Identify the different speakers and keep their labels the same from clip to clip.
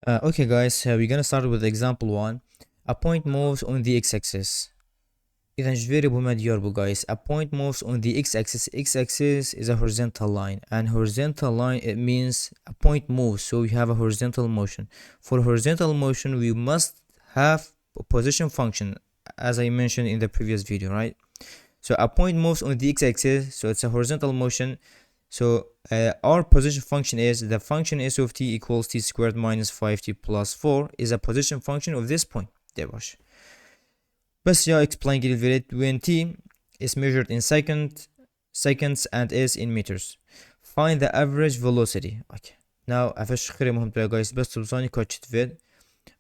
Speaker 1: Okay guys, we're gonna start with example 1. A point moves on the x-axis. إذا very بمديار guys. A point moves on the x-axis. X-axis is a horizontal line, and horizontal line, it means a point moves, so we have a horizontal motion. For horizontal motion, we must have a position function, as I mentioned in the previous video, right? So a point moves on the x-axis, so it's a horizontal motion. So our position function is the function s of t equals t squared minus 5t plus 4 is a position function of this point. ده باش. بس يا explain كده when t is measured in seconds and is in meters. Find the average velocity. Okay. Now افش خير مهم تلاقي guys بس تبصاني كاتشت فيد.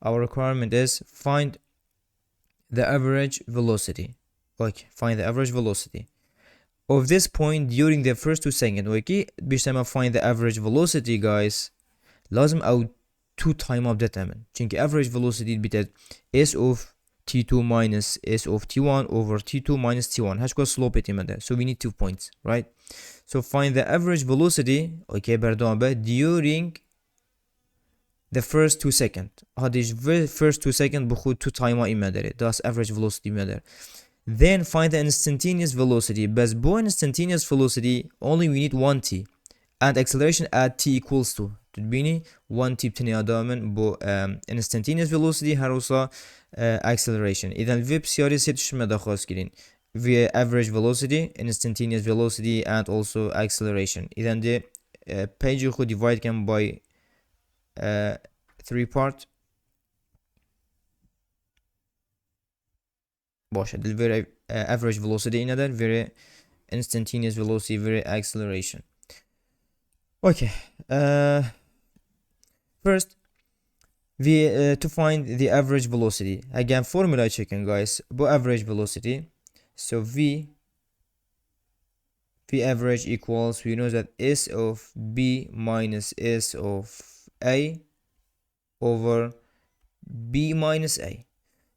Speaker 1: Our requirement is find the average velocity. Okay, find the average velocity of this point during the first 2 seconds. Okay, باش لما find the average velocity guys لازم او 2 time up determine. çünkü average velocity بتاعت s of t2 minus s of t1 over t2 minus t1 هشكو slope اتمنى. So we need 2 points, right? So find the average velocity. Okay, pardon during the first 2 seconds. هذه first 2 seconds بخود 2 time اتمنى. That's average velocity اتمنى. Then find the instantaneous velocity. But for instantaneous velocity only we need 1t and acceleration at t equals to تبيني 1t بتني دائما بو instantaneous velocity هروسا acceleration. إذا الفي بسياري ستش مدى خاص كرين via average velocity, instantaneous velocity and also acceleration. إذا دي page يخو divide كم by 3 part. باشه the very average velocity another very instantaneous velocity very acceleration. Okay, first we to find the average velocity, again formula checking guys bu average velocity. So v average equals, we know that s of b minus s of a over b minus a.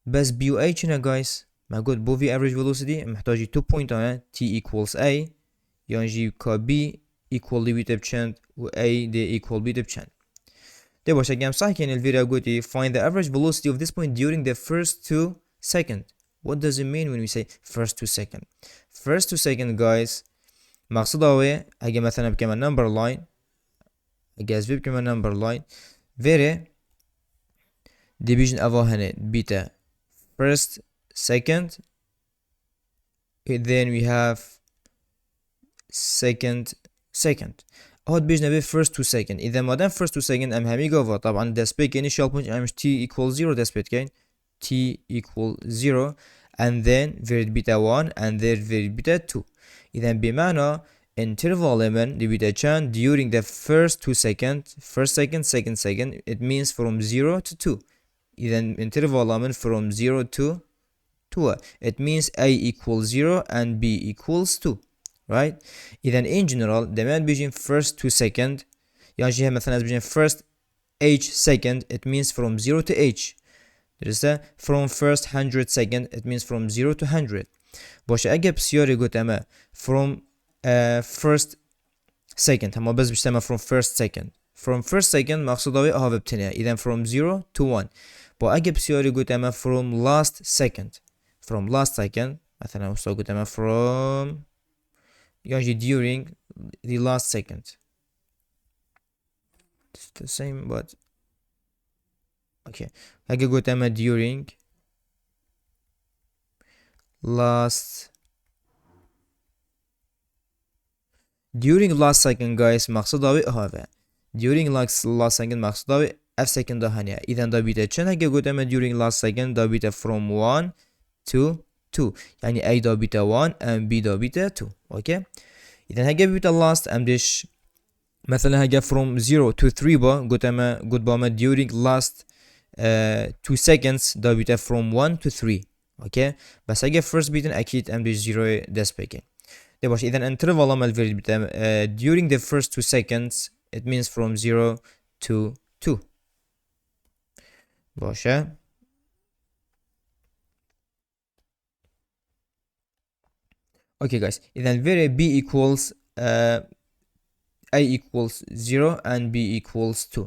Speaker 1: بس b و a هنا guys ما قلت بو في average velocity محتاجي 2 point هنا t equals a يعني جي كا b equal لي بيتا بچند و a دي equal بيتا بچند. ده باشه اگه هم صح کنی الفيديو قلتي find the average velocity of this point during the first 2 seconds. What does it mean when we say first 2 seconds? First 2 seconds guys مقصود هو اگه مثلا بكمان number line اگه از بكمان number line vere division ava هنا beta first second, then we have second هاد بيجنا به first 2 second. إذا ما دام first 2 second أم همي قوة طبعا دسبيك initial point أمش t equals 0 دسبيك كين t equals 0 and then varied beta 1 and then varied beta 2. إذا بمعنى interval element دي beta chan during the first 2 seconds, first second, second second, it means from 0 to 2. إذا interval element from 0 to 2 it means a equals 0 and b equals 2, right? إذا in general دائما بيجي first 2 second يعني جيها مثلا بيجي first h second it means from 0 to h. درسته from first 100 second it means from 0 to 100. باشه اگه بسیاری قلت اما from first second هما بس بيجتمع from first second. From first second مقصود هاي اها ببتنيا. إذا from 0 to 1. با اگه بسیاری قلت اما from last second, from last second مثلا وصل قلت اما from يعني during the last second. It's the same but okay. اگه قلت اما during last second guys مقصود هاي اها during last second مقصود هاي f second ده هنيا. إذا دا بيتا چند اگه قلت اما during last second دا بيتا from 1 to 2 يعني a دا بيتا 1 and b دا بيتا 2. اوكي إذا هجا بيتا last أمدش مثلا هجا from 0 to 3 با قلت باما during last 2 seconds دا بيتا from 1 to 3. اوكي بس هجا first بيتن أكيد أمدش 0 دست بكين. ده باش إذا interval أمال فيريد بيتا during the first 2 seconds it means from 0 to 2. باشه okay guys إذا very b equals a equals 0 and b equals 2.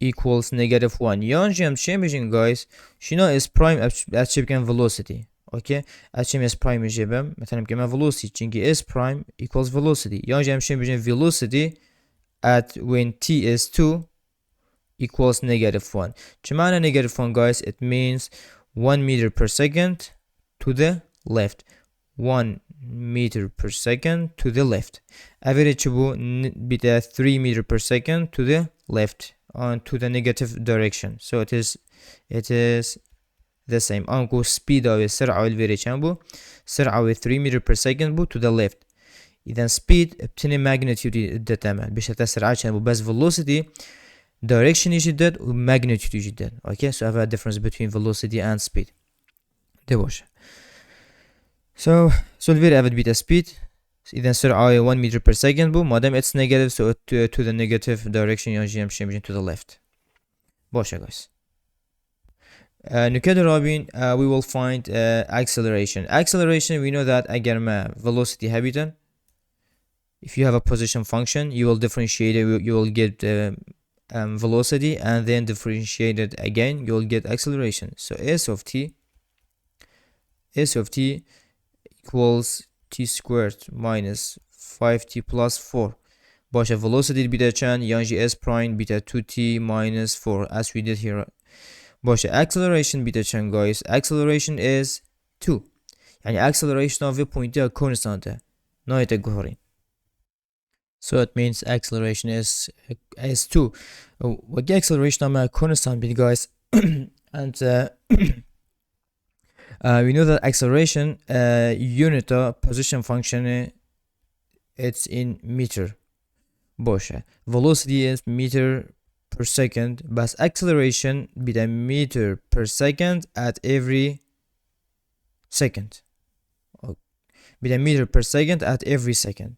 Speaker 1: equals -1. Yani em çi bejin guys? Şuna is prime açıkken velocity. Okay? Açım is prime jebem. Mesela kemen velocity çünkü is prime equals velocity. Yani em çi bejin velocity at when t is 2 equals -1. Çimana -1 guys? It means 1 meter per second to the left. 1 meter per second to the left. Average bu bir de 3 meter per second to the left on to the negative direction. So it is the same. Anko speed ve sır'a vereceğim bu. Sır'a ve 3 meter per second bu to the left. إذا speed بتني magnitude determine بشكل سرعة عشان bu بس velocity direction يجدد و magnitude يجدد. Okay, so I have a difference between velocity and speed. ده باشه. So solver avid beta speed. إذا سرعة 1 meter per second bu. مادام it's negative, so to the negative direction يعني يمشي to the left. باشه guys. نكاد رابين we will find acceleration. Acceleration we know that أجر ما velocity هبيتن. If you have a position function, you will differentiate it. You will get velocity and then differentiate it again. You will get acceleration. So s of t equals t squared minus 5t plus 4. Başa velocity beta chan yani s prime beta 2t minus 4 as we did here. Başa acceleration beta chan guys. Acceleration is 2. Yani acceleration of a point constant. No ite gorin. So it means acceleration is 2. What the acceleration of constant bit guys and we know that acceleration unit position function it's in meter. Boşa. Velocity is meter per second, but acceleration be the meter per second at every second. Be the meter per second at every second.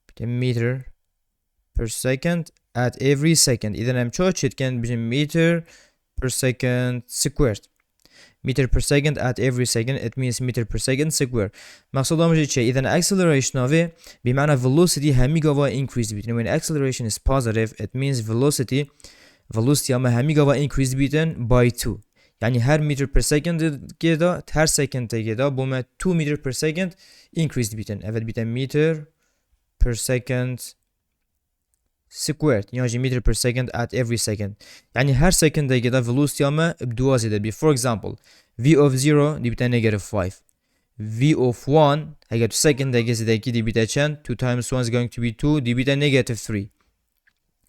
Speaker 1: Be the meter per second at every second. إذا هم çoğu can be meter per second squared. Meter per second at every second, it means meter per second square. مقصودم چه؟ إذا acceleration of بمعنى velocity همی گاوا increase بیتن. When acceleration is positive, it means velocity ama همی گاوا increase بیتن by 2. Yani her meter per second geda, her second geda bu 2 meter per second increase بیتن. Evet بیتن meter per second squared. Yani meter per second at every second. Yani her second geda velocity ama بدو زیاده. For example, v of 0 دي بتا negative 5. v of 1 هيجي to second هيجي دي بتا 10. 2 times 1 is going to be 2 دي بتا negative 3.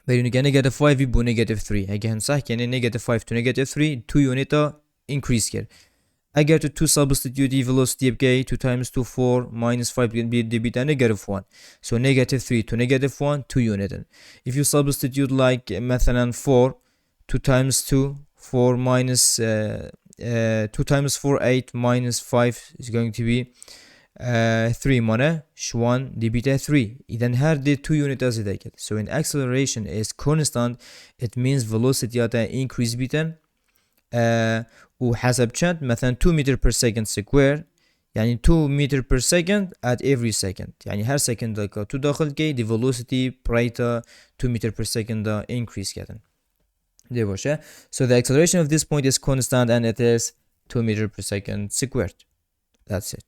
Speaker 1: بينو كان negative 5 يبقى negative 3. هيجي هنصح كان negative 5 to negative 3 2 unit increase كده. اگر to 2 substitute the velocity يبقى 2 times 2 4 minus 5 دي بتا negative 1. So negative 3 to negative 1 2 unit. If you substitute like مثلا 4 2 times 2 4 minus 2 times 4 8 minus 5 is going to be 3 mana 1 دي بتا 3. إذا her the 2 unit as it. So when acceleration is constant, it means velocity ata increase بيتن وحسب چند مثلا 2 meter per second square يعني 2 meter per second at every second. يعني هر second دقيقة تو داخل كي the velocity برايتا 2 meter per second increase كدن. ده باشه. So the acceleration of this point is constant and it is 2 meter per second squared. That's it.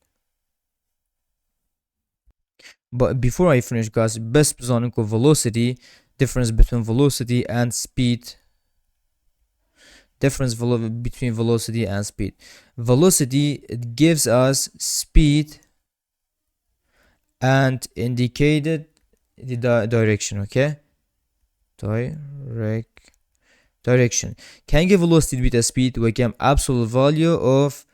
Speaker 1: But before I finish guys, best بزانم که velocity, difference between velocity and speed. Difference between velocity and speed. Velocity, it gives us speed and indicated the direction, okay? Direction. Can give velocity with a speed we can absolute value of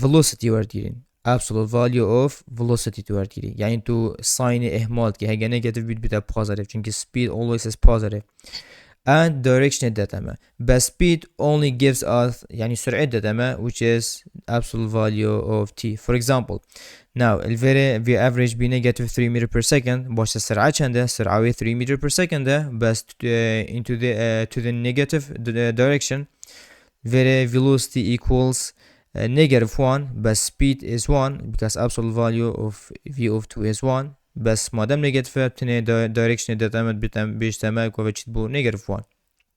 Speaker 1: velocity we're dealing. Absolute value of velocity to we're dealing. يعني to sign إهمال كي هيجي negative بيتا positive çünkü speed always is positive. And direction داتما. But speed only gives us يعني سرعة داتما which is absolute value of t. For example, now the average be negative 3 meter per second. باش السرعة چنده؟ سرعة 3 meter per second بس into the to the negative direction. The velocity equals negative 1 but speed is 1 because absolute value of v of 2 is 1. بس مادام نيجاتيف بتني دايركشن داتامت بيجتمع كوفا تشتبو نيجاتيف 1.